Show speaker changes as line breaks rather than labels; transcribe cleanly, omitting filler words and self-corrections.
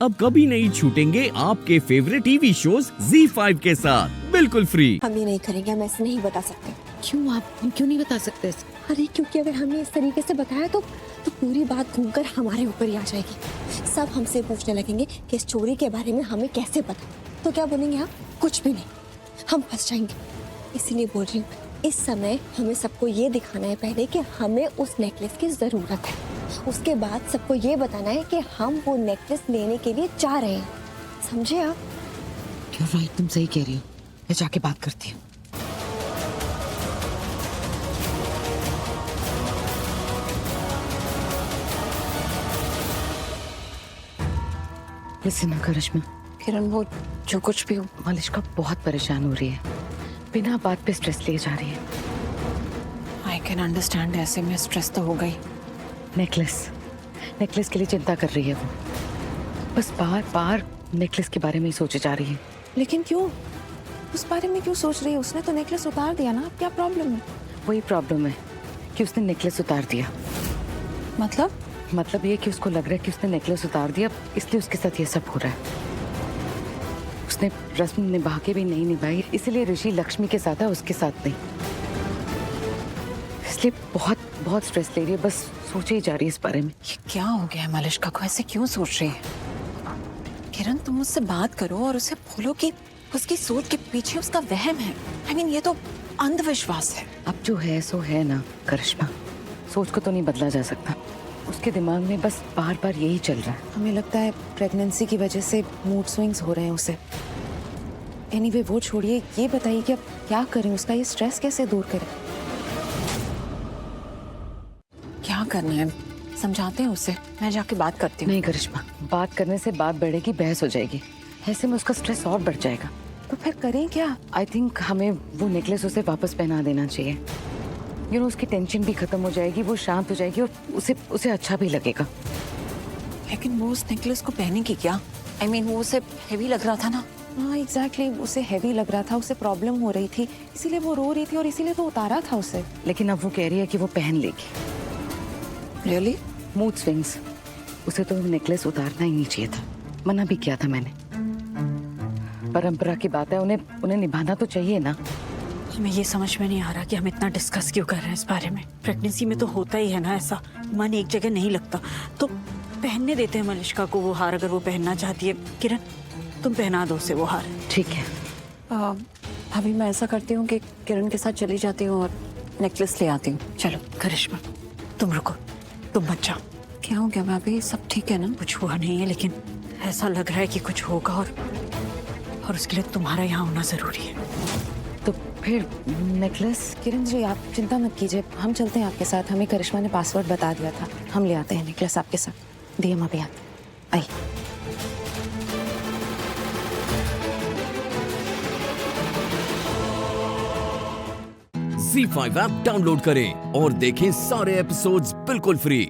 अब कभी नहीं छूटेंगे आपके फेवरेट टीवी शोज ZEE5 के साथ बिल्कुल फ्री।
हम ये नहीं करेंगे, हम ऐसे नहीं बता सकते।
क्यों हम क्यों नहीं बता सकते?
अरे क्योंकि अगर हमने इस तरीके से बताया तो पूरी बात घूमकर हमारे ऊपर ही आ जाएगी। सब हमसे पूछने लगेंगे कि इस चोरी के बारे में हमें कैसे पता। तो क्या बोलेंगे आप? कुछ भी नहीं, हम फंस जाएंगे। इसीलिए बोल रही हूँ, इस समय हमें सबको ये दिखाना है पहले कि हमें उस नेकलेस की जरूरत है। उसके बाद सबको ये बताना है कि हम वो नेकलेस लेने के लिए जा रहे हैं। समझे आप?
क्यों राइट, तुम सही कह रही हो। मैं जाके बात करती हूँ। लिसन ना करिश्मा,
किरण, वो जो कुछ भी हो,
मालिशका बहुत परेशान हो रही है, बिना बात पे स्ट्रेस लिए जा रही है।
आई कैन अंडरस्टैंड, ऐसे में स्ट्रेस तो हो गई।
नेकलेस के लिए चिंता कर रही है वो। बस बार बार नेकलेस के बारे में ही सोचे जा रही है।
लेकिन क्यों? उस बारे में क्यों सोच रही है? उसने तो नेकलेस उतार दिया ना, अब क्या प्रॉब्लम है?
वही प्रॉब्लम है कि उसने नेकलेस उतार दिया।
मतलब
ये कि उसको लग रहा है कि उसने नेकलेस उतार दिया, इसलिए उसके साथ ये सब हो रहा है। उसने रस्म निभा के भी नहीं निभाई, इसलिए ऋषि लक्ष्मी के साथ है, उसके साथ नहीं। इसलिए बहुत बहुत स्ट्रेस ले रही है, बस सोचे ही जा रही है इस बारे में।
ये क्या हो गया है मालिशका को? ऐसे क्यों सोच रही है? किरण, तुम मुझसे बात करो और उसे बोलो कि उसकी सोच के पीछे उसका वहम है। I mean, ये तो अंधविश्वास है।
अब जो है सो है ना करिश्मा, सोच को तो नहीं बदला जा सकता। उसके दिमाग में बस बार बार यही चल रहा है।
हमें लगता है प्रेगनेंसी की वजह से मूड स्विंग्स हो रहे हैं उसे। एनीवे, वो छोड़िए, ये बताइए कि अब क्या करें? उसका ये स्ट्रेस कैसे दूर करें? क्या करना है? समझाते हैं उसे। मैं जाके बात करती हूँ।
नहीं करिश्मा, बात करने से बात बढ़ेगी, बहस हो जाएगी। ऐसे में उसका स्ट्रेस और बढ़ जाएगा।
तो फिर करें क्या?
आई थिंक हमें वो नेकलेस उसे वापस पहना देना चाहिए। उसकी टेंशन भी खत्म हो जाएगी, वो शांत हो जाएगी और उसे अच्छा भी लगेगा।
लेकिन वो उस नेकलेस को पहनेगी क्या? I mean, वो उसे हेवी लग रहा था ना। हाँ एग्जैक्टली, उसे हेवी लग रहा था, उसे प्रॉब्लम हो रही थी, इसीलिए वो रो रही थी और इसीलिए तो उतारा था उसे।
लेकिन अब वो कह रही है कि वो पहन लेगी।
रियली?
Mood swings. उसे तो नेकलेस उतारना ही नहीं चाहिए था, मना भी किया था मैंने। परंपरा की बात है, उन्हें निभाना तो चाहिए ना।
हमें ये समझ में नहीं आ रहा कि हम इतना डिस्कस क्यों कर रहे हैं इस बारे में। प्रेगनेंसी में तो होता ही है ना ऐसा, मन एक जगह नहीं लगता। तो पहनने देते हैं मलिश्का को वो हार, अगर वो पहनना चाहती है। किरण, तुम पहना दो उसे वो हार।
ठीक है।
अभी मैं ऐसा करती हूँ कि किरण के साथ चली जाती हूँ और नेकलेस ले आती हूँ। चलो।
करिश्मा, तुम रुको, तुम मत जाओ।
क्या हो गया भाभी? सब ठीक है ना?
कुछ हुआ नहीं है, लेकिन ऐसा लग रहा है कि कुछ होगा और उसके लिए तुम्हारा यहाँ होना जरूरी है।
तो फिर नेकलेस?
किरण जी, आप चिंता मत कीजिए, हम चलते हैं आपके साथ। हमें करिश्मा ने पासवर्ड बता दिया था, हम ले आते हैं नेकलेस आपके साथ। दिए अभी आते। आई।
ZEE5 ऐप डाउनलोड करें और देखें सारे एपिसोड्स बिल्कुल फ्री।